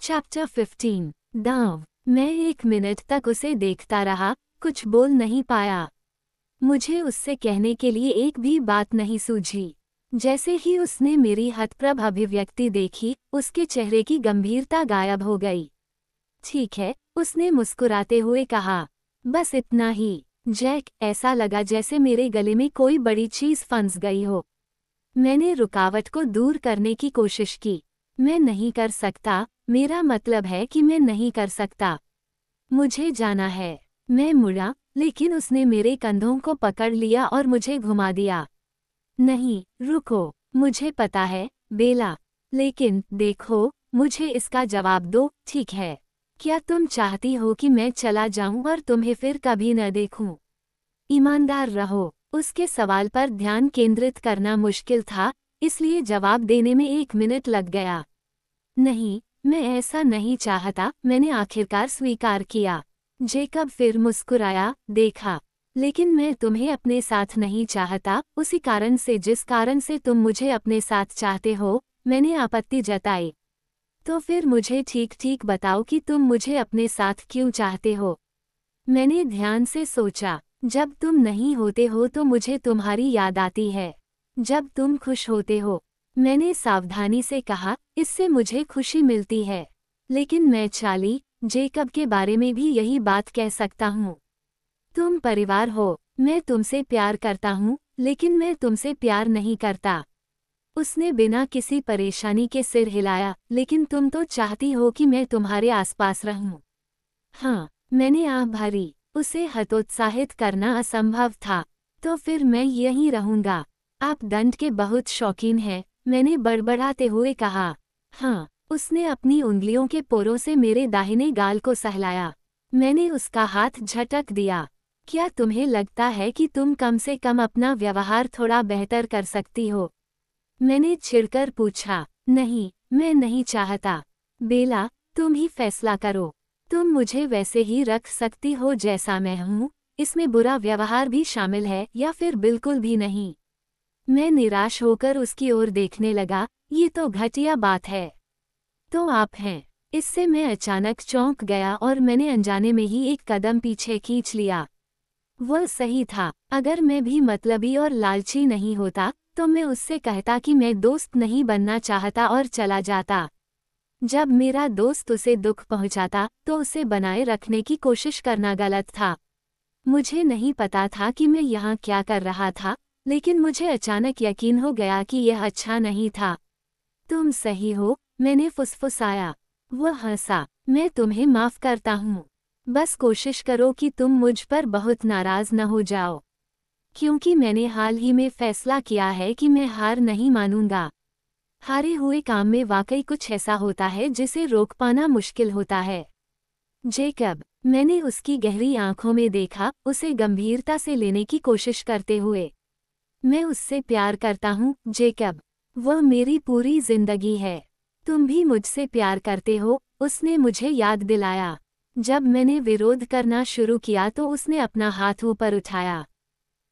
Chapter 15 दांव। मैं 1 minute तक उसे देखता रहा, कुछ बोल नहीं पाया। मुझे उससे कहने के लिए एक भी बात नहीं सूझी। जैसे ही उसने मेरी हतप्रभ अभिव्यक्ति देखी, उसके चेहरे की गंभीरता गायब हो गई। ठीक है, उसने मुस्कुराते हुए कहा। बस इतना ही। जैक, ऐसा लगा जैसे मेरे गले में कोई बड़ी चीज फंस गई हो। मैंने रुकावट को दूर करने की कोशिश की। मैं नहीं कर सकता, मेरा मतलब है कि मैं नहीं कर सकता। मुझे जाना है। मैं मुड़ा, लेकिन उसने मेरे कंधों को पकड़ लिया और मुझे घुमा दिया। नहीं, रुको, मुझे पता है, बेला। लेकिन देखो, मुझे इसका जवाब दो, ठीक है? क्या तुम चाहती हो कि मैं चला जाऊं और तुम्हें फिर कभी न देखूं? ईमानदार रहो। उसके सवाल पर ध्यान केंद्रित करना मुश्किल था, इसलिए जवाब देने में 1 मिनट लग गया। नहीं, मैं ऐसा नहीं चाहता, मैंने आखिरकार स्वीकार किया। जेकब फिर मुस्कुराया, देखा। लेकिन मैं तुम्हें अपने साथ नहीं चाहता, उसी कारण से जिस कारण से तुम मुझे अपने साथ चाहते हो। मैंने आपत्ति जताई। तो फिर मुझे ठीक ठीक बताओ कि तुम मुझे अपने साथ क्यों चाहते हो? मैंने ध्यान से सोचा। जब तुम नहीं होते हो तो मुझे तुम्हारी याद आती है। जब तुम खुश होते हो, मैंने सावधानी से कहा, इससे मुझे खुशी मिलती है। लेकिन मैं चार्ली, जेकब के बारे में भी यही बात कह सकता हूँ। तुम परिवार हो, मैं तुमसे प्यार करता हूँ, लेकिन मैं तुमसे प्यार नहीं करता। उसने बिना किसी परेशानी के सिर हिलाया, लेकिन तुम तो चाहती हो कि मैं तुम्हारे आसपास रहूं। हाँ, मैंने आह भरी। उसे हतोत्साहित करना असंभव था। तो फिर मैं यहीं रहूंगा। आप दंड के बहुत शौकीन हैं, मैंने बड़बड़ाते हुए कहा। हाँ, उसने अपनी उंगलियों के पोरों से मेरे दाहिने गाल को सहलाया। मैंने उसका हाथ झटक दिया। क्या तुम्हें लगता है कि तुम कम से कम अपना व्यवहार थोड़ा बेहतर कर सकती हो? मैंने चिढ़कर पूछा। नहीं, मैं नहीं चाहता। बेला, तुम ही फैसला करो। तुम मुझे वैसे ही रख सकती हो जैसा मैं हूँ, इसमें बुरा व्यवहार भी शामिल है या फिर बिल्कुल भी नहीं। मैं निराश होकर उसकी ओर देखने लगा। ये तो घटिया बात है। तो आप हैं। इससे मैं अचानक चौंक गया और मैंने अनजाने में ही एक कदम पीछे खींच लिया। वह सही था। अगर मैं भी मतलबी और लालची नहीं होता, तो मैं उससे कहता कि मैं दोस्त नहीं बनना चाहता और चला जाता। जब मेरा दोस्त उसे दुख पहुंचाता, तो उसे बनाए रखने की कोशिश करना गलत था। मुझे नहीं पता था कि मैं यहाँ क्या कर रहा था, लेकिन मुझे अचानक यकीन हो गया कि यह अच्छा नहीं था। तुम सही हो, मैंने फुसफुसाया। वह हंसा। मैं तुम्हें माफ करता हूँ। बस कोशिश करो कि तुम मुझ पर बहुत नाराज न हो जाओ। क्योंकि मैंने हाल ही में फैसला किया है कि मैं हार नहीं मानूंगा। हारे हुए काम में वाकई कुछ ऐसा होता है जिसे रोक पाना मुश्किल होता है। जेकब, मैंने उसकी गहरी आंखों में देखा, उसे गंभीरता से लेने की कोशिश करते हुए। मैं उससे प्यार करता हूँ, जेकब। वह मेरी पूरी जिंदगी है। तुम भी मुझसे प्यार करते हो, उसने मुझे याद दिलाया। जब मैंने विरोध करना शुरू किया तो उसने अपना हाथ ऊपर उठाया।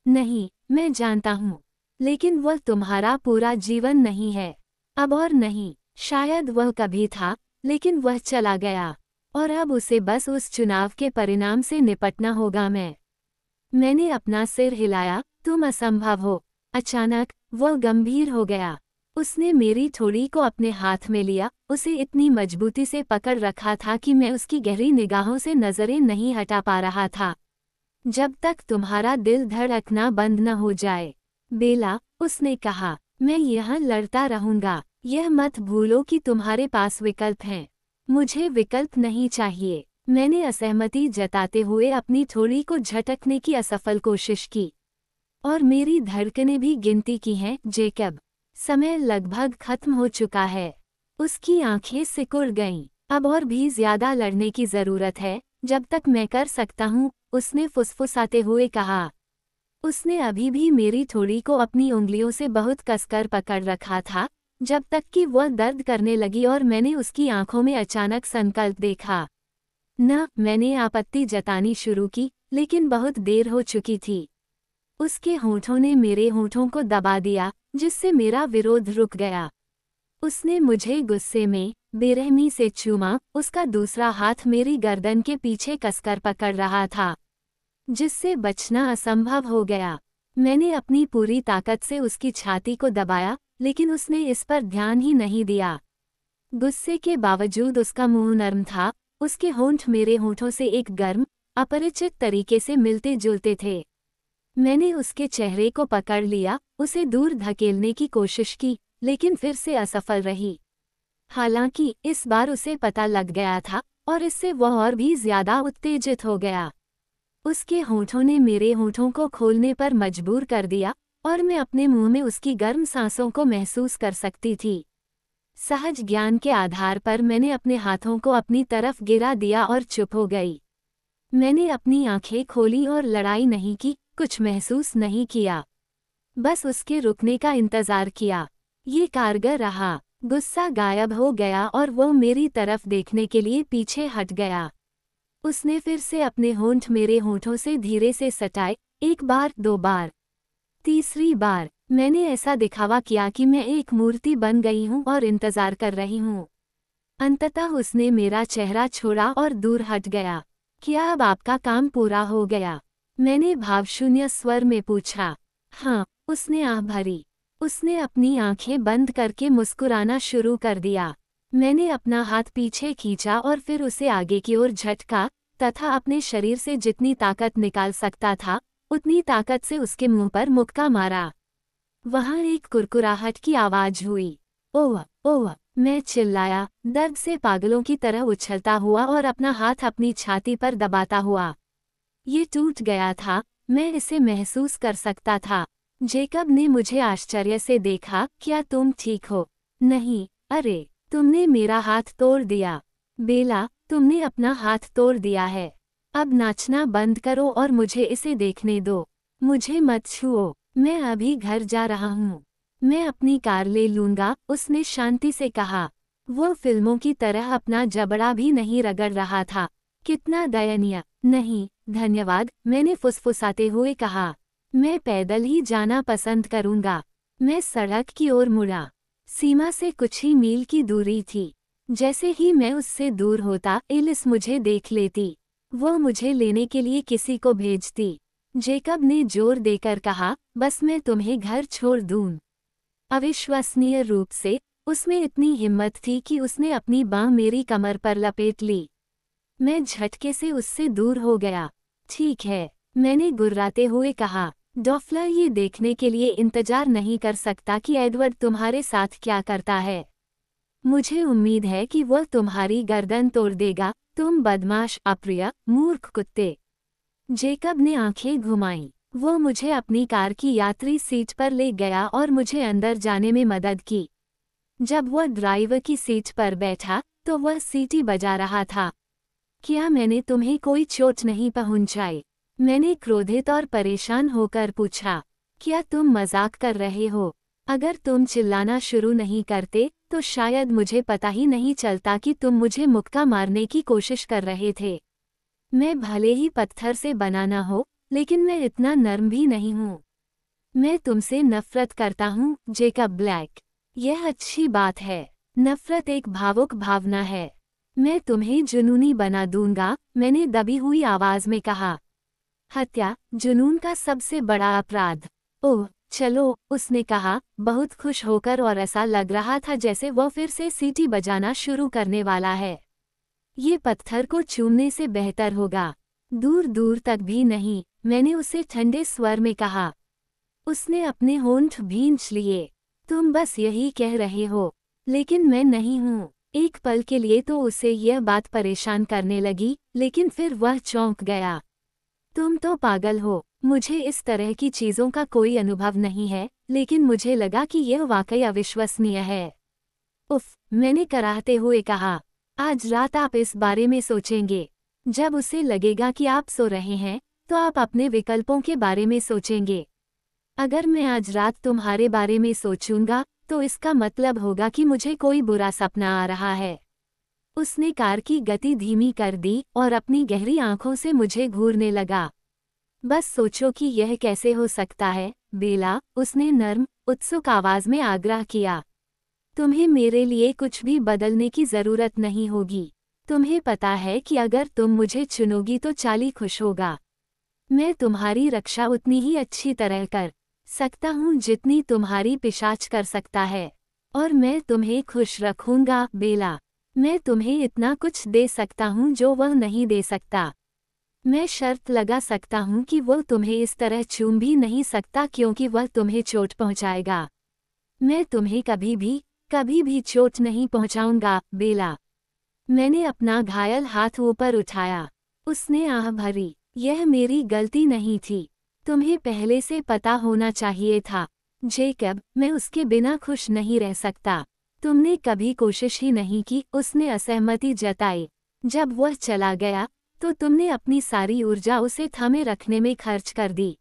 नहीं, मैं जानता हूँ। लेकिन वह तुम्हारा पूरा जीवन नहीं है। अब और नहीं। शायद वह कभी था, लेकिन वह चला गया। और अब उसे बस उस चुनाव के परिणाम से निपटना होगा। मैंने अपना सिर हिलाया। तुम असंभव हो। अचानक, वह गंभीर हो गया। उसने मेरी ठोड़ी को अपने हाथ में लिया, उसे इतनी मजबूती से पकड़ रखा था कि मैं उसकी गहरी निगाहों से नजरें नहीं हटा पा रहा था। जब तक तुम्हारा दिल धड़कना बंद न हो जाए, बेला, उसने कहा, मैं यहाँ लड़ता रहूंगा। यह मत भूलो कि तुम्हारे पास विकल्प हैं। मुझे विकल्प नहीं चाहिए। मैंने असहमति जताते हुए अपनी ठोड़ी को झटकने की असफल कोशिश की। और मेरी धड़कनें भी गिनती की हैं, जेकब। समय लगभग खत्म हो चुका है। उसकी आंखें सिकुड़ गईं। अब और भी ज्यादा लड़ने की जरूरत है, जब तक मैं कर सकता हूँ, उसने फुसफुसाते हुए कहा। उसने अभी भी मेरी ठोड़ी को अपनी उंगलियों से बहुत कसकर पकड़ रखा था, जब तक कि वह दर्द करने लगी और मैंने उसकी आंखों में अचानक संकल्प देखा। न, मैंने आपत्ति जतानी शुरू की, लेकिन बहुत देर हो चुकी थी। उसके होठों ने मेरे होठों को दबा दिया, जिससे मेरा विरोध रुक गया। उसने मुझे गुस्से में, बेरहमी से चूमा, उसका दूसरा हाथ मेरी गर्दन के पीछे कसकर पकड़ रहा था, जिससे बचना असंभव हो गया। मैंने अपनी पूरी ताकत से उसकी छाती को दबाया, लेकिन उसने इस पर ध्यान ही नहीं दिया। गुस्से के बावजूद उसका मुंह नर्म था, उसके होंठ मेरे होंठों से एक गर्म, अपरिचित तरीके से मिलते जुलते थे। मैंने उसके चेहरे को पकड़ लिया, उसे दूर धकेलने की कोशिश की, लेकिन फिर से असफल रही। हालांकि इस बार उसे पता लग गया था, और इससे वह और भी ज्यादा उत्तेजित हो गया। उसके होंठों ने मेरे होंठों को खोलने पर मजबूर कर दिया, और मैं अपने मुंह में उसकी गर्म सांसों को महसूस कर सकती थी। सहज ज्ञान के आधार पर मैंने अपने हाथों को अपनी तरफ गिरा दिया और चुप हो गई। मैंने अपनी आंखें खोली और लड़ाई नहीं की, कुछ महसूस नहीं किया। बस उसके रुकने का इंतजार किया। ये कारगर रहा। गुस्सा गायब हो गया और वो मेरी तरफ देखने के लिए पीछे हट गया। उसने फिर से अपने होंठ मेरे होंठों से धीरे से सटाए, एक बार, दो बार, तीसरी बार। मैंने ऐसा दिखावा किया कि मैं एक मूर्ति बन गई हूँ और इंतजार कर रही हूँ। अंततः उसने मेरा चेहरा छोड़ा और दूर हट गया। क्या अब आपका काम पूरा हो गया? मैंने भावशून्य स्वर में पूछा। हाँ, उसने आह भरी। उसने अपनी आंखें बंद करके मुस्कुराना शुरू कर दिया। मैंने अपना हाथ पीछे खींचा और फिर उसे आगे की ओर झटका, तथा अपने शरीर से जितनी ताकत निकाल सकता था, उतनी ताकत से उसके मुंह पर मुक्का मारा। वहां एक कुरकुराहट की आवाज हुई। ओह ओह, मैं चिल्लाया, दर्द से पागलों की तरह उछलता हुआ और अपना हाथ अपनी छाती पर दबाता हुआ। ये टूट गया था, मैं इसे महसूस कर सकता था। जेकब ने मुझे आश्चर्य से देखा। क्या तुम ठीक हो? नहीं। अरे, तुमने मेरा हाथ तोड़ दिया। बेला, तुमने अपना हाथ तोड़ दिया है। अब नाचना बंद करो और मुझे इसे देखने दो। मुझे मत छुओ, मैं अभी घर जा रहा हूँ। मैं अपनी कार ले लूंगा, उसने शांति से कहा। वो फिल्मों की तरह अपना जबड़ा भी नहीं रगड़ रहा था। कितना दयनीय। नहीं, धन्यवाद, मैंने फुसफुसाते हुए कहा। मैं पैदल ही जाना पसंद करूंगा। मैं सड़क की ओर मुड़ा। सीमा से कुछ ही मील की दूरी थी। जैसे ही मैं उससे दूर होता, एलिस मुझे देख लेती। वो मुझे लेने के लिए किसी को भेजती। जेकब ने जोर देकर कहा, बस मैं तुम्हें घर छोड़ दूं। अविश्वसनीय रूप से, उसमें इतनी हिम्मत थी कि उसने अपनी बांह मेरी कमर पर लपेट ली। मैं झटके से उससे दूर हो गया। ठीक है, मैंने गुर्राते हुए कहा। डॉफलर ये देखने के लिए इंतजार नहीं कर सकता कि एडवर्ड तुम्हारे साथ क्या करता है। मुझे उम्मीद है कि वह तुम्हारी गर्दन तोड़ देगा, तुम बदमाश, अप्रिय, मूर्ख कुत्ते। जेकब ने आंखें घुमाईं। वो मुझे अपनी कार की यात्री सीट पर ले गया और मुझे अंदर जाने में मदद की। जब वह ड्राइवर की सीट पर बैठा, तो वह सीटी बजा रहा था। क्या मैंने तुम्हें कोई चोट नहीं पहुंचाई? मैंने क्रोधित और परेशान होकर पूछा। क्या तुम मजाक कर रहे हो? अगर तुम चिल्लाना शुरू नहीं करते, तो शायद मुझे पता ही नहीं चलता कि तुम मुझे मुक्का मारने की कोशिश कर रहे थे। मैं भले ही पत्थर से बना न हो, लेकिन मैं इतना नर्म भी नहीं हूँ। मैं तुमसे नफरत करता हूँ, जेकब ब्लैक। यह अच्छी बात है। नफरत एक भावुक भावना है। मैं तुम्हें जुनूनी बना दूंगा, मैंने दबी हुई आवाज में कहा। हत्या, जुनून का सबसे बड़ा अपराध। ओह, चलो, उसने कहा, बहुत खुश होकर, और ऐसा लग रहा था जैसे वह फिर से सीटी बजाना शुरू करने वाला है। ये पत्थर को चूमने से बेहतर होगा। दूर दूर तक भी नहीं, मैंने उसे ठंडे स्वर में कहा। उसने अपने होंठ भींच लिए। तुम बस यही कह रहे हो, लेकिन मैं नहीं हूँ। एक पल के लिए तो उसे यह बात परेशान करने लगी, लेकिन फिर वह चौंक गया। तुम तो पागल हो, मुझे इस तरह की चीजों का कोई अनुभव नहीं है, लेकिन मुझे लगा कि यह वाकई अविश्वसनीय है। उफ, मैंने कराहते हुए कहा। आज रात आप इस बारे में सोचेंगे। जब उसे लगेगा कि आप सो रहे हैं, तो आप अपने विकल्पों के बारे में सोचेंगे। अगर मैं आज रात तुम्हारे बारे में सोचूंगा, तो इसका मतलब होगा कि मुझे कोई बुरा सपना आ रहा है। उसने कार की गति धीमी कर दी और अपनी गहरी आंखों से मुझे घूरने लगा। बस सोचो कि यह कैसे हो सकता है, बेला, उसने नर्म, उत्सुक आवाज में आग्रह किया। तुम्हें मेरे लिए कुछ भी बदलने की ज़रूरत नहीं होगी। तुम्हें पता है कि अगर तुम मुझे चुनोगी तो चाली खुश होगा। मैं तुम्हारी रक्षा उतनी ही अच्छी तरह कर सकता हूँ जितनी तुम्हारी पिशाच कर सकता है, और मैं तुम्हें खुश रखूंगा बेला। मैं तुम्हें इतना कुछ दे सकता हूँ जो वह नहीं दे सकता। मैं शर्त लगा सकता हूँ कि वो तुम्हें इस तरह चूम भी नहीं सकता क्योंकि वह तुम्हें चोट पहुँचाएगा। मैं तुम्हें कभी भी चोट नहीं पहुँचाऊंगा बेला। मैंने अपना घायल हाथ ऊपर उठाया। उसने आह भरी। यह मेरी गलती नहीं थी। तुम्हें पहले से पता होना चाहिए था जेकब, मैं उसके बिना खुश नहीं रह सकता। तुमने कभी कोशिश ही नहीं की। उसने असहमति जताई। जब वह चला गया तो तुमने अपनी सारी ऊर्जा उसे थामे रखने में खर्च कर दी।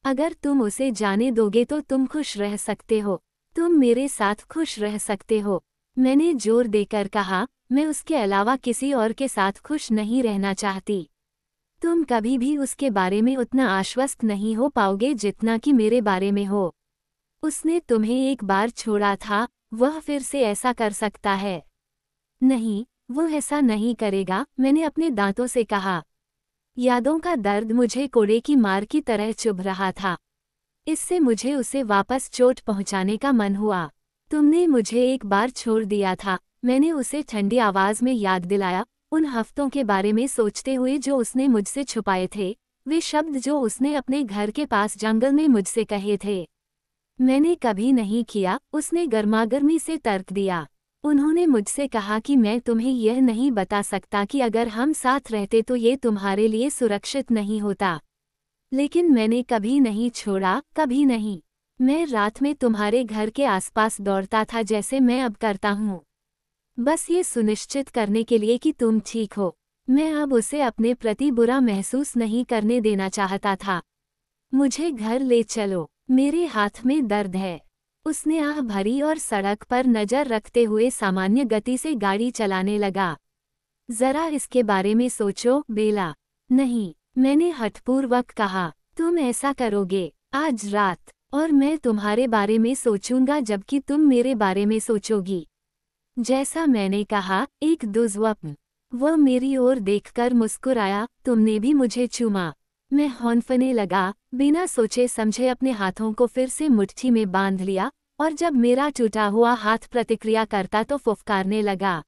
अगर तुम उसे जाने दोगे तो तुम खुश रह सकते हो। तुम मेरे साथ खुश रह सकते हो। मैंने जोर देकर कहा, मैं उसके अलावा किसी और के साथ खुश नहीं रहना चाहती। तुम कभी भी उसके बारे में उतना आश्वस्त नहीं हो पाओगे जितना कि मेरे बारे में हो। उसने तुम्हें एक बार छोड़ा था, वह फिर से ऐसा कर सकता है। नहीं, वो ऐसा नहीं करेगा, मैंने अपने दांतों से कहा। यादों का दर्द मुझे कोड़े की मार की तरह चुभ रहा था। इससे मुझे उसे वापस चोट पहुंचाने का मन हुआ। तुमने मुझे एक बार छोड़ दिया था, मैंने उसे ठंडी आवाज में याद दिलाया, उन हफ्तों के बारे में सोचते हुए जो उसने मुझसे छुपाए थे, वे शब्द जो उसने अपने घर के पास जंगल में मुझसे कहे थे। मैंने कभी नहीं किया, उसने गर्मागर्मी से तर्क दिया। उन्होंने मुझसे कहा कि मैं तुम्हें यह नहीं बता सकता कि अगर हम साथ रहते तो ये तुम्हारे लिए सुरक्षित नहीं होता। लेकिन मैंने कभी नहीं छोड़ा, कभी नहीं। मैं रात में तुम्हारे घर के आसपास दौड़ता था जैसे मैं अब करता हूँ, बस ये सुनिश्चित करने के लिए कि तुम ठीक हो। मैं अब उसे अपने प्रति बुरा महसूस नहीं करने देना चाहता था। मुझे घर ले चलो, मेरे हाथ में दर्द है। उसने आह भरी और सड़क पर नजर रखते हुए सामान्य गति से गाड़ी चलाने लगा। जरा इसके बारे में सोचो बेला। नहीं, मैंने हठपूर्वक कहा, तुम ऐसा करोगे आज रात, और मैं तुम्हारे बारे में सोचूंगा जबकि तुम मेरे बारे में सोचोगी। जैसा मैंने कहा, एक दुर्स्वप्न। वह मेरी ओर देखकर मुस्कुराया, तुमने भी मुझे चूमा। मैं हौंफने लगा, बिना सोचे समझे अपने हाथों को फिर से मुट्ठी में बांध लिया, और जब मेरा टूटा हुआ हाथ प्रतिक्रिया करता तो फुफकारने लगा।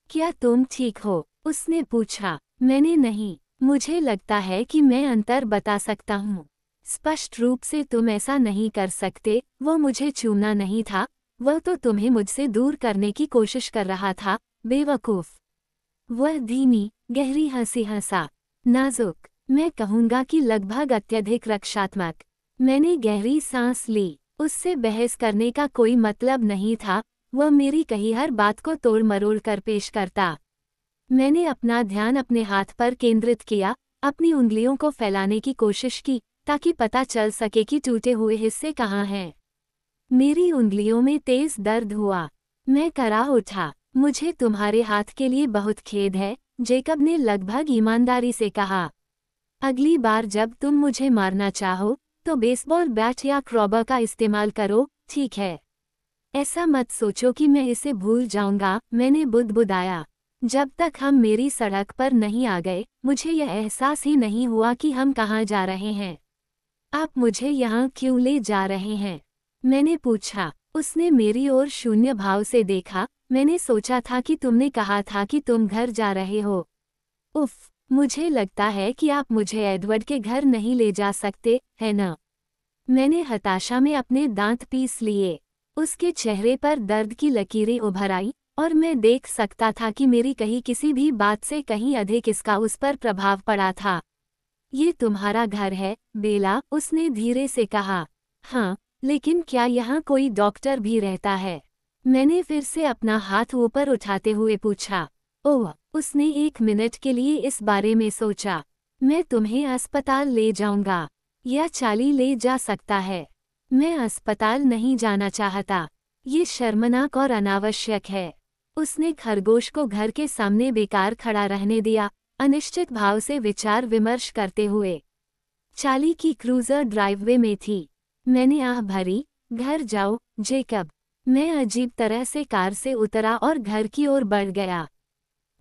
क्या तुम ठीक हो? उसने पूछा। मैंने नहीं, मुझे लगता है कि मैं अंतर बता सकता हूँ। स्पष्ट रूप से तुम ऐसा नहीं कर सकते। वो मुझे चूमना नहीं था, वह तो तुम्हें मुझसे दूर करने की कोशिश कर रहा था, बेवकूफ। वह धीमी, गहरी हंसी हंसा। नाजुक, मैं कहूँगा कि लगभग अत्यधिक रक्षात्मक। मैंने गहरी सांस ली। उससे बहस करने का कोई मतलब नहीं था, वह मेरी कही हर बात को तोड़ मरोड़ कर पेश करता। मैंने अपना ध्यान अपने हाथ पर केंद्रित किया, अपनी उंगलियों को फैलाने की कोशिश की, ताकि पता चल सके कि टूटे हुए हिस्से कहाँ हैं। मेरी उंगलियों में तेज दर्द हुआ। मैं करा उठा। मुझे तुम्हारे हाथ के लिए बहुत खेद है, जेकब ने लगभग ईमानदारी से कहा। अगली बार जब तुम मुझे मारना चाहो, तो बेसबॉल बैट या क्रॉबर का इस्तेमाल करो, ठीक है? ऐसा मत सोचो कि मैं इसे भूल जाऊंगा, मैंने बुदबुदाया। जब तक हम मेरी सड़क पर नहीं आ गए, मुझे यह एहसास ही नहीं हुआ कि हम कहाँ जा रहे हैं। आप मुझे यहाँ क्यों ले जा रहे हैं? मैंने पूछा। उसने मेरी ओर शून्य भाव से देखा। मैंने सोचा था कि तुमने कहा था कि तुम घर जा रहे हो। उफ, मुझे लगता है कि आप मुझे एडवर्ड के घर नहीं ले जा सकते, है ना? मैंने हताशा में अपने दांत पीस लिए। उसके चेहरे पर दर्द की लकीरें उभर आई, और मैं देख सकता था कि मेरी कही किसी भी बात से कहीं अधिक इसका उस पर प्रभाव पड़ा था। ये तुम्हारा घर है, बेला, उसने धीरे से कहा। हाँ, लेकिन क्या यहाँ कोई डॉक्टर भी रहता है? मैंने फिर से अपना हाथ ऊपर उठाते हुए पूछा। ओह, उसने 1 मिनट के लिए इस बारे में सोचा। मैं तुम्हें अस्पताल ले जाऊंगा, या चाली ले जा सकता है। मैं अस्पताल नहीं जाना चाहता, ये शर्मनाक और अनावश्यक है। उसने खरगोश को घर के सामने बेकार खड़ा रहने दिया, अनिश्चित भाव से विचार विमर्श करते हुए। चाली की क्रूजर ड्राइववे में थी। मैंने आह भरी, घर जाओ, जेकब। मैं अजीब तरह से कार से उतरा और घर की ओर बढ़ गया।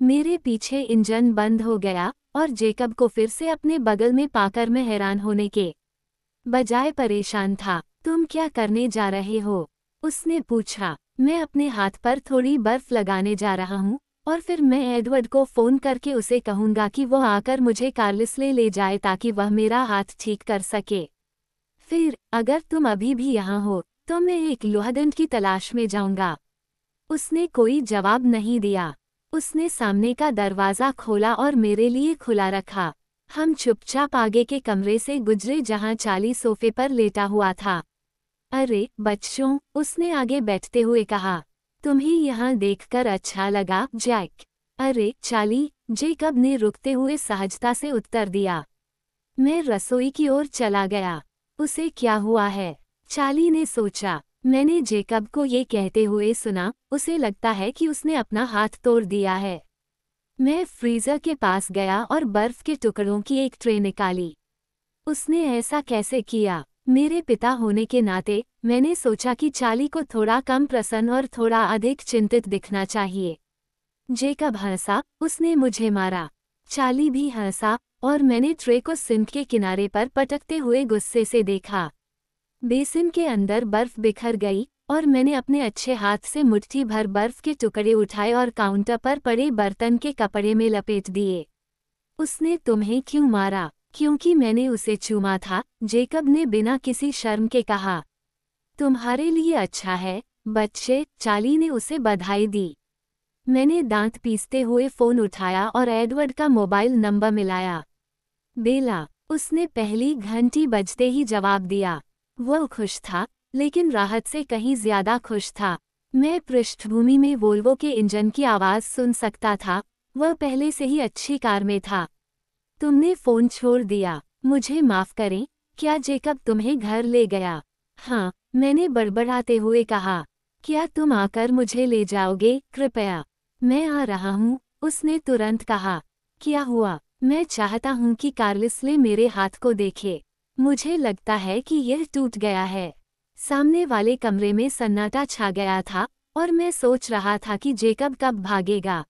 मेरे पीछे इंजन बंद हो गया और जेकब को फिर से अपने बगल में पाकर मैं हैरान होने के बजाय परेशान था। तुम क्या करने जा रहे हो? उसने पूछा। मैं अपने हाथ पर थोड़ी बर्फ लगाने जा रहा हूँ और फिर मैं एडवर्ड को फ़ोन करके उसे कहूँगा कि वो आकर मुझे कार्लिसले ले जाए ताकि वह मेरा हाथ ठीक कर सके। फिर अगर तुम अभी भी यहाँ हो तो मैं एक लोहादंड की तलाश में जाऊँगा। उसने कोई जवाब नहीं दिया। उसने सामने का दरवाज़ा खोला और मेरे लिए खुला रखा। हम चुपचाप आगे के कमरे से गुजरे जहाँ चार्ली सोफे पर लेटा हुआ था। अरे बच्चों, उसने आगे बैठते हुए कहा। तुम्हें यहाँ देखकर अच्छा लगा, जैक? अरे चार्ली, जेकब ने रुकते हुए सहजता से उत्तर दिया। मैं रसोई की ओर चला गया। उसे क्या हुआ है? चार्ली ने सोचा। मैंने जेकब को ये कहते हुए सुना, उसे लगता है कि उसने अपना हाथ तोड़ दिया है। मैं फ्रीजर के पास गया और बर्फ के टुकड़ों की एक ट्रे निकाली। उसने ऐसा कैसे किया? मेरे पिता होने के नाते मैंने सोचा कि चार्ली को थोड़ा कम प्रसन्न और थोड़ा अधिक चिंतित दिखना चाहिए। जेकब हंसा, उसने मुझे मारा। चार्ली भी हंसा और मैंने ट्रे को सिंक के किनारे पर पटकते हुए गुस्से से देखा। बेसिन के अंदर बर्फ बिखर गई और मैंने अपने अच्छे हाथ से मुट्ठी भर बर्फ के टुकड़े उठाए और काउंटर पर पड़े बर्तन के कपड़े में लपेट दिए। उसने तुम्हें क्यों मारा? क्योंकि मैंने उसे चूमा था, जेकब ने बिना किसी शर्म के कहा। तुम्हारे लिए अच्छा है, बच्चे, चार्ली ने उसे बधाई दी। मैंने दांत पीसते हुए फ़ोन उठाया और एडवर्ड का मोबाइल नंबर मिलाया। बेला, उसने पहली घंटी बजते ही जवाब दिया। वह खुश था, लेकिन राहत से कहीं ज्यादा खुश था। मैं पृष्ठभूमि में वोल्वो के इंजन की आवाज़ सुन सकता था। वह पहले से ही अच्छी कार में था। तुमने फ़ोन छोड़ दिया। मुझे माफ़ करें, क्या जेकब तुम्हें घर ले गया? हाँ, मैंने बड़बड़ाते हुए कहा। क्या तुम आकर मुझे ले जाओगे, कृपया? मैं आ रहा हूँ, उसने तुरंत कहा। क्या हुआ? मैं चाहता हूँ कि कार्लिसले मेरे हाथ को देखे। मुझे लगता है कि यह टूट गया है। सामने वाले कमरे में सन्नाटा छा गया था और मैं सोच रहा था कि जेकब कब भागेगा।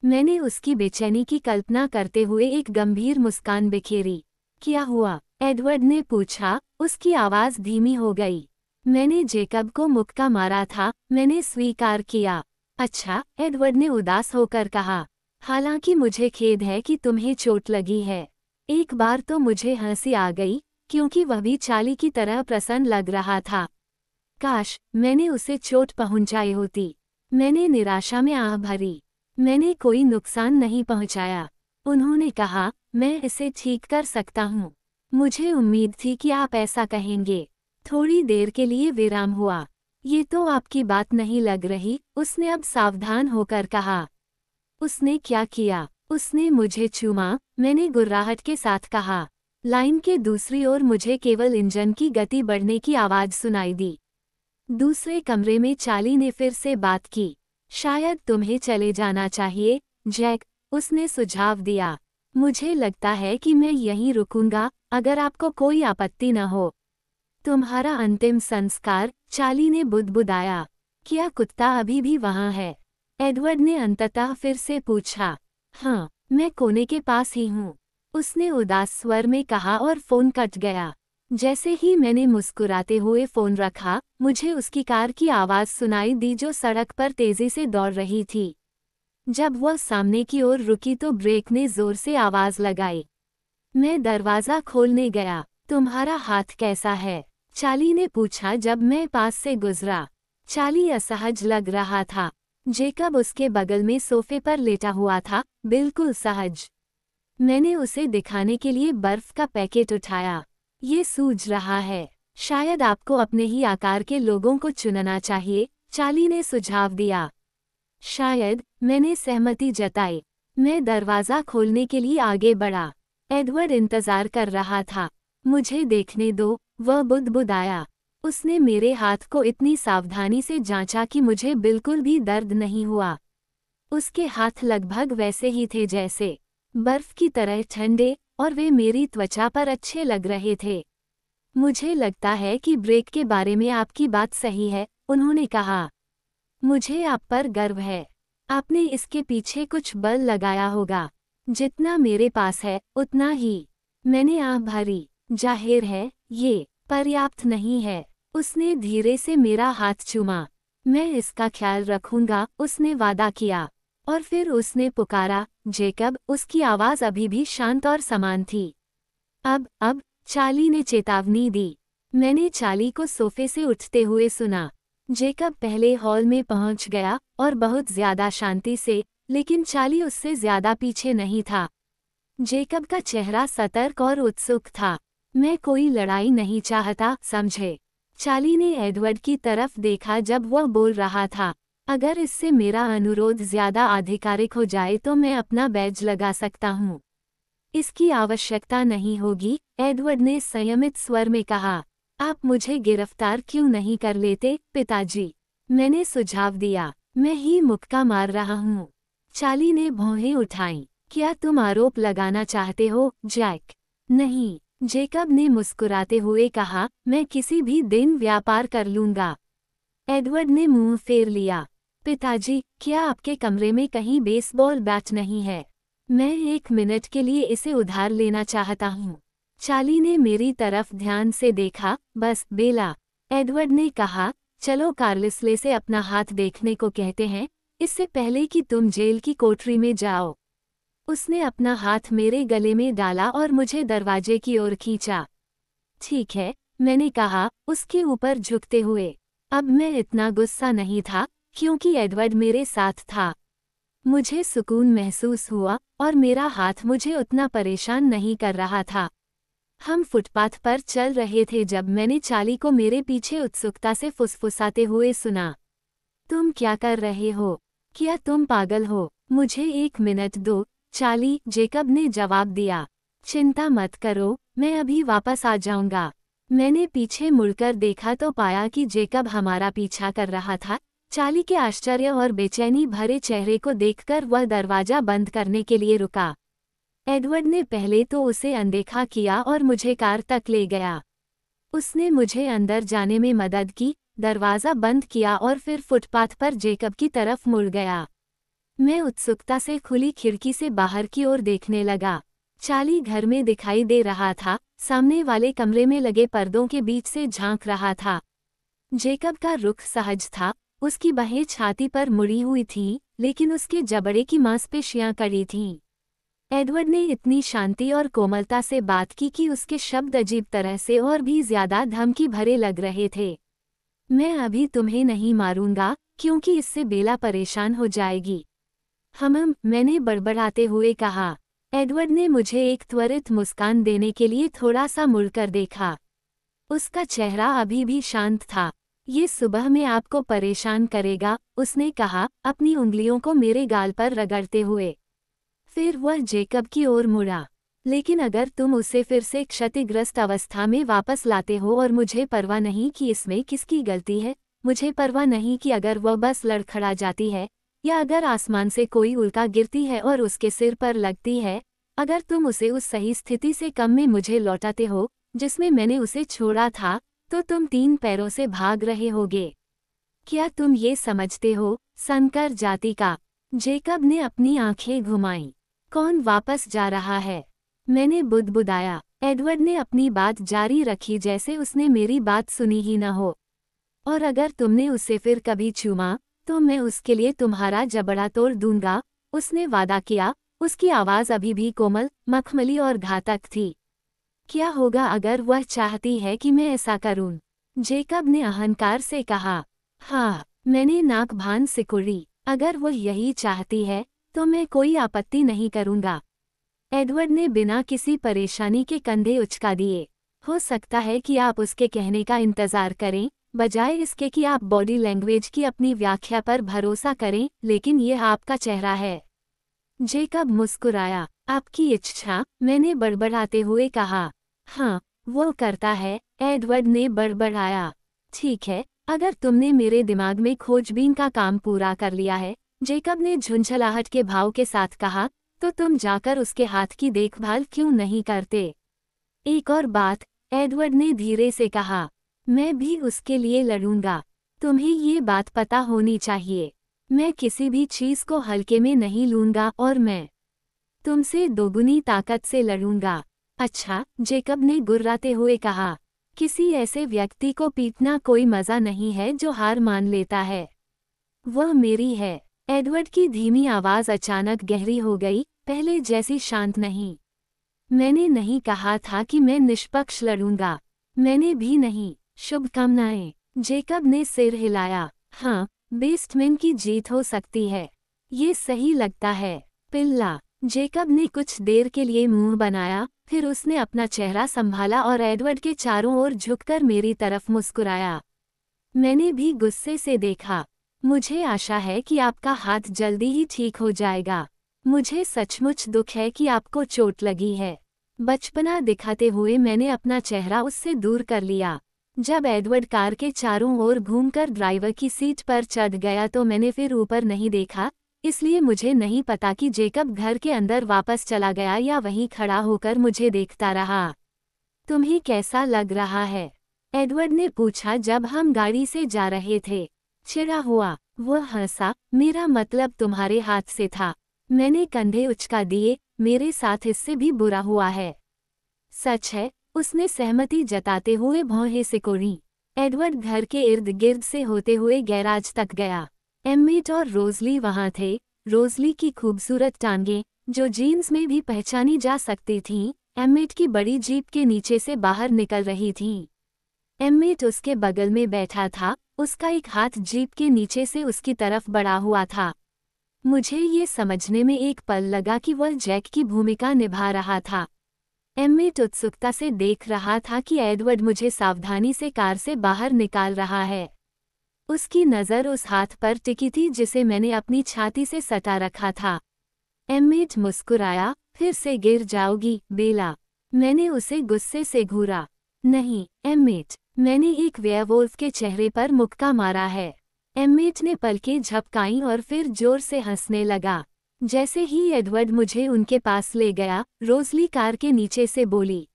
मैंने उसकी बेचैनी की कल्पना करते हुए एक गंभीर मुस्कान बिखेरी। क्या हुआ? एडवर्ड ने पूछा, उसकी आवाज़ धीमी हो गई। मैंने जेकब को मुक्का मारा था, मैंने स्वीकार किया। अच्छा, एडवर्ड ने उदास होकर कहा। हालांकि मुझे खेद है कि तुम्हें चोट लगी है। एक बार तो मुझे हंसी आ गई, क्योंकि वह भी चार्ली की तरह प्रसन्न लग रहा था। काश मैंने उसे चोट पहुंचाई होती। मैंने निराशा में आह भरी। मैंने कोई नुकसान नहीं पहुंचाया। उन्होंने कहा, मैं इसे ठीक कर सकता हूँ। मुझे उम्मीद थी कि आप ऐसा कहेंगे। थोड़ी देर के लिए विराम हुआ। ये तो आपकी बात नहीं लग रही, उसने अब सावधान होकर कहा। उसने क्या किया? उसने मुझे चूमा, मैंने गुर्राहट के साथ कहा। लाइन के दूसरी ओर मुझे केवल इंजन की गति बढ़ने की आवाज़ सुनाई दी। दूसरे कमरे में चार्ली ने फिर से बात की। शायद तुम्हें चले जाना चाहिए, जैक, उसने सुझाव दिया। मुझे लगता है कि मैं यहीं रुकूंगा, अगर आपको कोई आपत्ति न हो। तुम्हारा अंतिम संस्कार, चार्ली ने बुदबुदाया। क्या कुत्ता अभी भी वहाँ है? एडवर्ड ने अंततः फिर से पूछा। हाँ, मैं कोने के पास ही हूँ, उसने उदास स्वर में कहा और फ़ोन कट गया। जैसे ही मैंने मुस्कुराते हुए फ़ोन रखा, मुझे उसकी कार की आवाज़ सुनाई दी जो सड़क पर तेज़ी से दौड़ रही थी। जब वह सामने की ओर रुकी तो ब्रेक ने ज़ोर से आवाज़ लगाई। मैं दरवाज़ा खोलने गया। तुम्हारा हाथ कैसा है? चार्ली ने पूछा जब मैं पास से गुजरा। चार्ली असहज लग रहा था। जेकब उसके बगल में सोफे पर लेटा हुआ था, बिल्कुल सहज। मैंने उसे दिखाने के लिए बर्फ का पैकेट उठाया। ये सूझ रहा है। शायद आपको अपने ही आकार के लोगों को चुनना चाहिए, चार्ली ने सुझाव दिया। शायद, मैंने सहमति जताई। मैं दरवाज़ा खोलने के लिए आगे बढ़ा। एडवर्ड इंतज़ार कर रहा था। मुझे देखने दो, वह बुदबुदाया। उसने मेरे हाथ को इतनी सावधानी से जांचा कि मुझे बिल्कुल भी दर्द नहीं हुआ। उसके हाथ लगभग वैसे ही थे जैसे बर्फ की तरह ठंडे, और वे मेरी त्वचा पर अच्छे लग रहे थे। मुझे लगता है कि ब्रेक के बारे में आपकी बात सही है, उन्होंने कहा, मुझे आप पर गर्व है। आपने इसके पीछे कुछ बल लगाया होगा। जितना मेरे पास है उतना ही। मैंने आह भरी। जाहिर है ये पर्याप्त नहीं है। उसने धीरे से मेरा हाथ चूमा। मैं इसका ख्याल रखूंगा, उसने वादा किया। और फिर उसने पुकारा, जेकब। उसकी आवाज अभी भी शांत और समान थी। अब चार्ली ने चेतावनी दी। मैंने चार्ली को सोफे से उठते हुए सुना। जेकब पहले हॉल में पहुंच गया और बहुत ज्यादा शांति से, लेकिन चार्ली उससे ज्यादा पीछे नहीं था। जेकब का चेहरा सतर्क और उत्सुक था। मैं कोई लड़ाई नहीं चाहता, समझे? चार्ली ने एडवर्ड की तरफ देखा जब वह बोल रहा था। अगर इससे मेरा अनुरोध ज्यादा आधिकारिक हो जाए तो मैं अपना बैज लगा सकता हूँ। इसकी आवश्यकता नहीं होगी, एडवर्ड ने संयमित स्वर में कहा। आप मुझे गिरफ्तार क्यों नहीं कर लेते, पिताजी? मैंने सुझाव दिया। मैं ही मुक्का मार रहा हूँ। चार्ली ने भौहें उठाईं। क्या तुम आरोप लगाना चाहते हो, जैक? नहीं, जेकब ने मुस्कुराते हुए कहा, मैं किसी भी दिन व्यापार कर लूंगा। एडवर्ड ने मुंह फेर लिया। पिताजी, क्या आपके कमरे में कहीं बेसबॉल बैट नहीं है? मैं 1 मिनट के लिए इसे उधार लेना चाहता हूँ। चार्ली ने मेरी तरफ ध्यान से देखा। बस, बेला, एडवर्ड ने कहा। चलो कार्लिसले से अपना हाथ देखने को कहते हैं, इससे पहले कि तुम जेल की कोठरी में जाओ। उसने अपना हाथ मेरे गले में डाला और मुझे दरवाजे की ओर खींचा। ठीक है, मैंने कहा, उसके ऊपर झुकते हुए। अब मैं इतना गुस्सा नहीं था, क्योंकि एडवर्ड मेरे साथ था। मुझे सुकून महसूस हुआ और मेरा हाथ मुझे उतना परेशान नहीं कर रहा था। हम फुटपाथ पर चल रहे थे जब मैंने चार्ली को मेरे पीछे उत्सुकता से फुसफुसाते हुए सुना। तुम क्या कर रहे हो? क्या तुम पागल हो? मुझे 1 मिनट दो, चार्ली, जेकब ने जवाब दिया। चिंता मत करो, मैं अभी वापस आ जाऊंगा। मैंने पीछे मुड़कर देखा तो पाया कि जेकब हमारा पीछा कर रहा था। चार्ली के आश्चर्य और बेचैनी भरे चेहरे को देखकर वह दरवाजा बंद करने के लिए रुका। एडवर्ड ने पहले तो उसे अनदेखा किया और मुझे कार तक ले गया। उसने मुझे अंदर जाने में मदद की, दरवाज़ा बंद किया और फिर फुटपाथ पर जेकब की तरफ मुड़ गया। मैं उत्सुकता से खुली खिड़की से बाहर की ओर देखने लगा। चार्ली घर में दिखाई दे रहा था, सामने वाले कमरे में लगे पर्दों के बीच से झांक रहा था। जेकब का रुख सहज था, उसकी बाहें छाती पर मुड़ी हुई थीं, लेकिन उसके जबड़े की मांसपेशियां कड़ी थीं। एडवर्ड ने इतनी शांति और कोमलता से बात की कि उसके शब्द अजीब तरह से और भी ज्यादा धमकी भरे लग रहे थे। मैं अभी तुम्हें नहीं मारूंगा, क्योंकि इससे बेला परेशान हो जाएगी। मैंने बड़बड़ाते हुए कहा। एडवर्ड ने मुझे एक त्वरित मुस्कान देने के लिए थोड़ा सा मुड़कर देखा। उसका चेहरा अभी भी शांत था। ये सुबह में आपको परेशान करेगा, उसने कहा, अपनी उंगलियों को मेरे गाल पर रगड़ते हुए। फिर वह जेकब की ओर मुड़ा। लेकिन अगर तुम उसे फिर से क्षतिग्रस्त अवस्था में वापस लाते हो और मुझे परवाह नहीं कि इसमें किसकी गलती है, मुझे परवाह नहीं कि अगर वह बस लड़खड़ा जाती है, या अगर आसमान से कोई उल्का गिरती है और उसके सिर पर लगती है, अगर तुम उसे उस सही स्थिति से कम में मुझे लौटाते हो जिसमें मैंने उसे छोड़ा था, तो तुम 3 पैरों से भाग रहे होगे। क्या तुम ये समझते हो, संकर जाति का? जेकब ने अपनी आंखें घुमाईं। कौन वापस जा रहा है? मैंने बुदबुदाया। एडवर्ड ने अपनी बात जारी रखी जैसे उसने मेरी बात सुनी ही न हो। और अगर तुमने उसे फिर कभी चूमा, तो मैं उसके लिए तुम्हारा जबड़ा तोड़ दूंगा, उसने वादा किया। उसकी आवाज़ अभी भी कोमल, मखमली और घातक थी। क्या होगा अगर वह चाहती है कि मैं ऐसा करूं? जेकब ने अहंकार से कहा। हाँ, मैंने नाक भान सिकुड़ी। अगर वह यही चाहती है, तो मैं कोई आपत्ति नहीं करूंगा। एडवर्ड ने बिना किसी परेशानी के कंधे उचका दिए। हो सकता है कि आप उसके कहने का इंतजार करें, बजाय इसके कि आप बॉडी लैंग्वेज की अपनी व्याख्या पर भरोसा करें, लेकिन यह आपका चेहरा है। जेकब मुस्कुराया। आपकी इच्छा, मैंने बड़बड़ाते हुए कहा। हाँ, वो करता है, एडवर्ड ने बड़बड़ाया। ठीक है, अगर तुमने मेरे दिमाग में खोजबीन का काम पूरा कर लिया है, जेकब ने झुंझलाहट के भाव के साथ कहा, तो तुम जाकर उसके हाथ की देखभाल क्यों नहीं करते? एक और बात, एडवर्ड ने धीरे से कहा, मैं भी उसके लिए लड़ूंगा। तुम्हें ये बात पता होनी चाहिए। मैं किसी भी चीज को हल्के में नहीं लूंगा और मैं तुमसे दोगुनी ताकत से लड़ूंगा। अच्छा, जेकब ने गुर्राते हुए कहा। किसी ऐसे व्यक्ति को पीटना कोई मजा नहीं है जो हार मान लेता है। वह मेरी है। एडवर्ड की धीमी आवाज अचानक गहरी हो गई, पहले जैसी शांत नहीं। मैंने नहीं कहा था कि मैं निष्पक्ष लड़ूंगा। मैंने भी नहीं। शुभकामनाएं। जेकब ने सिर हिलाया। हाँ, बेस्टमैन की जीत हो सकती है। ये सही लगता है। पिल्ला। जेकब ने कुछ देर के लिए मुंह बनाया, फिर उसने अपना चेहरा संभाला और एडवर्ड के चारों ओर झुककर मेरी तरफ मुस्कुराया। मैंने भी गुस्से से देखा। मुझे आशा है कि आपका हाथ जल्दी ही ठीक हो जाएगा। मुझे सचमुच दुख है कि आपको चोट लगी है। बचपना दिखाते हुए मैंने अपना चेहरा उससे दूर कर लिया। जब एडवर्ड कार के चारों ओर घूमकर ड्राइवर की सीट पर चढ़ गया तो मैंने फिर ऊपर नहीं देखा, इसलिए मुझे नहीं पता कि जेकब घर के अंदर वापस चला गया या वहीं खड़ा होकर मुझे देखता रहा। तुम्हें कैसा लग रहा है? एडवर्ड ने पूछा जब हम गाड़ी से जा रहे थे। चिढ़ा हुआ। वह हंसा। मेरा मतलब तुम्हारे हाथ से था। मैंने कंधे उचका दिए। मेरे साथ इससे भी बुरा हुआ है। सच है, उसने सहमति जताते हुए भौहें सिकोड़ी। एडवर्ड घर के इर्द गिर्द से होते हुए गैराज तक गया। एम्मेट और रोजली वहां थे। रोजली की खूबसूरत टांगें, जो जीन्स में भी पहचानी जा सकती थीं, एम्मेट की बड़ी जीप के नीचे से बाहर निकल रही थीं। एम्मेट उसके बगल में बैठा था, उसका एक हाथ जीप के नीचे से उसकी तरफ बढ़ा हुआ था। मुझे ये समझने में एक पल लगा कि वह जैक की भूमिका निभा रहा था। एम्मेट उत्सुकता से देख रहा था कि एडवर्ड मुझे सावधानी से कार से बाहर निकाल रहा है। उसकी नज़र उस हाथ पर टिकी थी जिसे मैंने अपनी छाती से सटा रखा था। एम्मेट मुस्कुराया। फिर से गिर जाओगी, बेला। मैंने उसे गुस्से से घूरा। नहीं, एम्मेट। मैंने एक वेयरवुल्फ के चेहरे पर मुक्का मारा है। एम्मेट ने पलकें झपकाईं और फिर जोर से हंसने लगा। जैसे ही एडवर्ड मुझे उनके पास ले गया, रोजली कार के नीचे से बोली।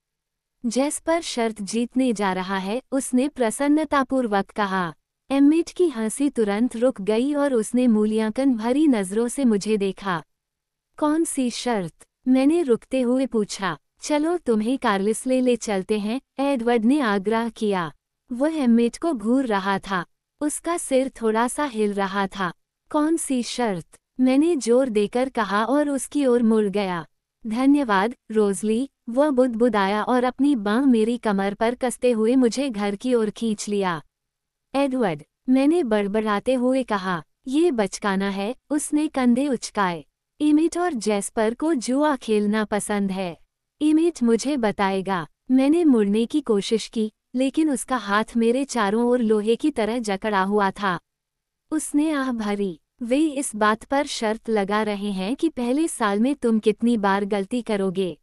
जेस्पर शर्त जीतने जा रहा है, उसने प्रसन्नतापूर्वक कहा। एम्मेट की हंसी तुरंत रुक गई और उसने मूल्यांकन भरी नजरों से मुझे देखा। कौन सी शर्त? मैंने रुकते हुए पूछा। चलो तुम्हें कार्लिसले ले चलते हैं, एडवर्ड ने आग्रह किया। वह एम्मेट को घूर रहा था। उसका सिर थोड़ा सा हिल रहा था। कौन सी शर्त? मैंने जोर देकर कहा और उसकी ओर मुड़ गया। धन्यवाद, रोजली। वह बुदबुदाया और अपनी बांह मेरी कमर पर कसते हुए मुझे घर की ओर खींच लिया। एडवर्ड, मैंने बड़बड़ाते हुए कहा। ये बचकाना है। उसने कंधे उचकाए। एमेट और जेस्पर को जुआ खेलना पसंद है। एमेट मुझे बताएगा। मैंने मुड़ने की कोशिश की, लेकिन उसका हाथ मेरे चारों ओर लोहे की तरह जकड़ा हुआ था। उसने आह भरी। वे इस बात पर शर्त लगा रहे हैं कि पहले साल में तुम कितनी बार गलती करोगे।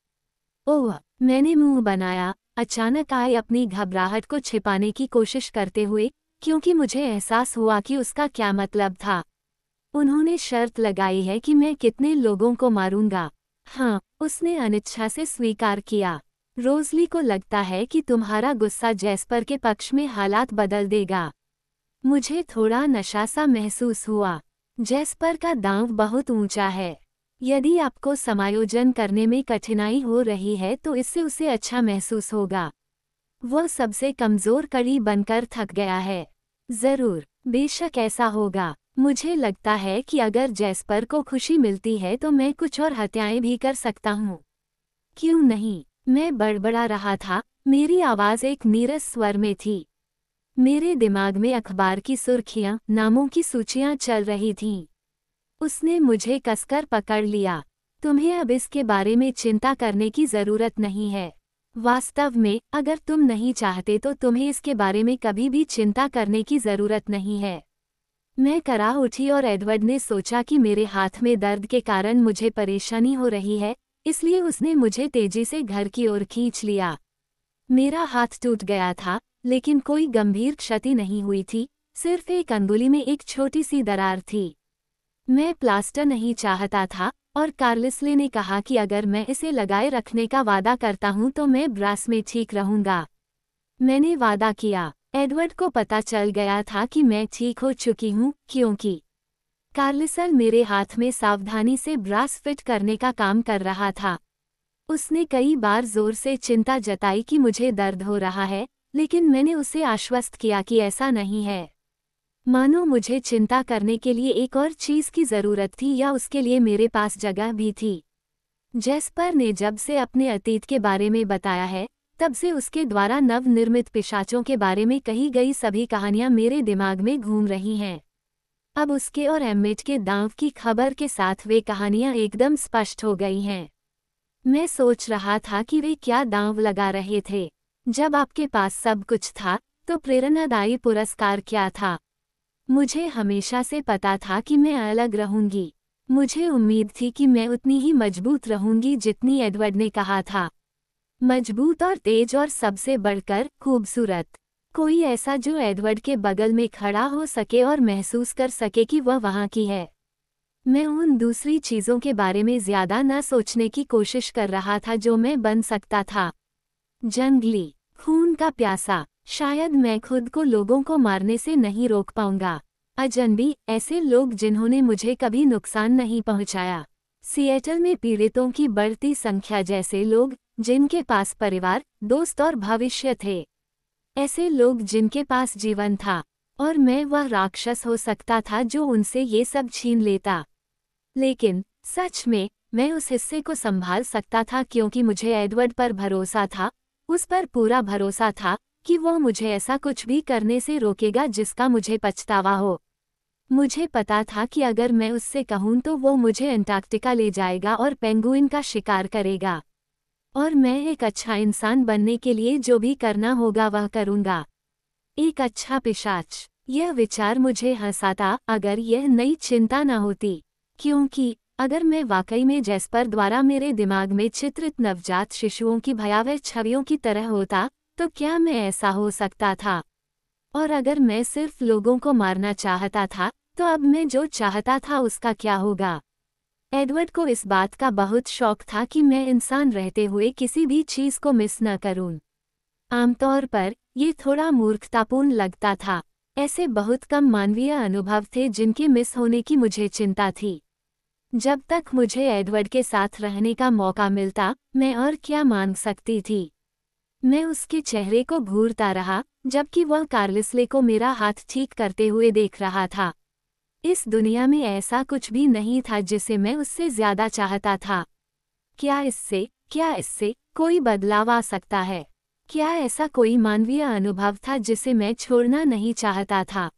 ओह, मैंने मुंह बनाया, अचानक आए अपनी घबराहट को छिपाने की कोशिश करते हुए, क्योंकि मुझे एहसास हुआ कि उसका क्या मतलब था। उन्होंने शर्त लगाई है कि मैं कितने लोगों को मारूंगा। हाँ, उसने अनिच्छा से स्वीकार किया। रोजली को लगता है कि तुम्हारा गुस्सा जेस्पर के पक्ष में हालात बदल देगा। मुझे थोड़ा नशा सा महसूस हुआ। जेस्पर का दांव बहुत ऊंचा है। यदि आपको समायोजन करने में कठिनाई हो रही है तो इससे उसे अच्छा महसूस होगा। वह सबसे कमजोर कड़ी बनकर थक गया है। जरूर, बेशक ऐसा होगा। मुझे लगता है कि अगर जेस्पर को खुशी मिलती है तो मैं कुछ और हत्याएं भी कर सकता हूँ। क्यों नहीं? मैं बड़बड़ा रहा था। मेरी आवाज़ एक नीरस स्वर में थी। मेरे दिमाग में अखबार की सुर्खियां, नामों की सूचियां चल रही थीं। उसने मुझे कसकर पकड़ लिया। तुम्हें अब इसके बारे में चिंता करने की ज़रूरत नहीं है। वास्तव में, अगर तुम नहीं चाहते तो तुम्हें इसके बारे में कभी भी चिंता करने की ज़रूरत नहीं है। मैं करा उठी और एडवर्ड ने सोचा कि मेरे हाथ में दर्द के कारण मुझे परेशानी हो रही है, इसलिए उसने मुझे तेजी से घर की ओर खींच लिया। मेरा हाथ टूट गया था, लेकिन कोई गंभीर क्षति नहीं हुई थी, सिर्फ एक अंगुली में एक छोटी सी दरार थी। मैं प्लास्टर नहीं चाहता था, और कार्लिसले ने कहा कि अगर मैं इसे लगाए रखने का वादा करता हूं तो मैं ब्रास में ठीक रहूंगा। मैंने वादा किया। एडवर्ड को पता चल गया था कि मैं ठीक हो चुकी हूँ, क्योंकि कार्लिसल मेरे हाथ में सावधानी से ब्रास फिट करने का काम कर रहा था। उसने कई बार जोर से चिंता जताई कि मुझे दर्द हो रहा है, लेकिन मैंने उसे आश्वस्त किया कि ऐसा नहीं है। मानो मुझे चिंता करने के लिए एक और चीज की जरूरत थी या उसके लिए मेरे पास जगह भी थी। जैस्पर ने जब से अपने अतीत के बारे में बताया है, तब से उसके द्वारा नवनिर्मित पिशाचों के बारे में कही गई सभी कहानियां मेरे दिमाग में घूम रही हैं। अब उसके और एम्मेट के दांव की खबर के साथ वे कहानियां एकदम स्पष्ट हो गई हैं। मैं सोच रहा था कि वे क्या दांव लगा रहे थे। जब आपके पास सब कुछ था, तो प्रेरणादायी पुरस्कार क्या था? मुझे हमेशा से पता था कि मैं अलग रहूंगी। मुझे उम्मीद थी कि मैं उतनी ही मजबूत रहूंगी जितनी एडवर्ड ने कहा था। मजबूत और तेज और सबसे बढ़कर खूबसूरत। कोई ऐसा जो एडवर्ड के बगल में खड़ा हो सके और महसूस कर सके कि वह वहाँ की है। मैं उन दूसरी चीज़ों के बारे में ज़्यादा न सोचने की कोशिश कर रहा था जो मैं बन सकता था। जंगली, खून का प्यासा। शायद मैं खुद को लोगों को मारने से नहीं रोक पाऊंगा। अजनबी, ऐसे लोग जिन्होंने मुझे कभी नुकसान नहीं पहुंचाया। सिएटल में पीड़ितों की बढ़ती संख्या जैसे लोग जिनके पास परिवार, दोस्त और भविष्य थे। ऐसे लोग जिनके पास जीवन था, और मैं वह राक्षस हो सकता था जो उनसे ये सब छीन लेता। लेकिन सच में मैं उस हिस्से को संभाल सकता था क्योंकि मुझे एडवर्ड पर भरोसा था, उस पर पूरा भरोसा था कि वह मुझे ऐसा कुछ भी करने से रोकेगा जिसका मुझे पछतावा हो। मुझे पता था कि अगर मैं उससे कहूं तो वो मुझे अंटार्कटिका ले जाएगा और पेंगुइन का शिकार करेगा। और मैं एक अच्छा इंसान बनने के लिए जो भी करना होगा वह करूंगा। एक अच्छा पिशाच। यह विचार मुझे हंसाता अगर यह नई चिंता न होती, क्योंकि अगर मैं वाकई में जैस्पर द्वारा मेरे दिमाग में चित्रित नवजात शिशुओं की भयावह छवियों की तरह होता, तो क्या मैं ऐसा हो सकता था? और अगर मैं सिर्फ लोगों को मारना चाहता था, तो अब मैं जो चाहता था उसका क्या होगा? एडवर्ड को इस बात का बहुत शौक था कि मैं इंसान रहते हुए किसी भी चीज को मिस न करूं। आमतौर पर ये थोड़ा मूर्खतापूर्ण लगता था। ऐसे बहुत कम मानवीय अनुभव थे जिनके मिस होने की मुझे चिंता थी। जब तक मुझे एडवर्ड के साथ रहने का मौका मिलता, मैं और क्या मांग सकती थी? मैं उसके चेहरे को घूरता रहा, जबकि वह कार्लिसले को मेरा हाथ ठीक करते हुए देख रहा था। इस दुनिया में ऐसा कुछ भी नहीं था जिसे मैं उससे ज्यादा चाहता था। क्या इससे कोई बदलाव आ सकता है? क्या ऐसा कोई मानवीय अनुभव था जिसे मैं छोड़ना नहीं चाहता था?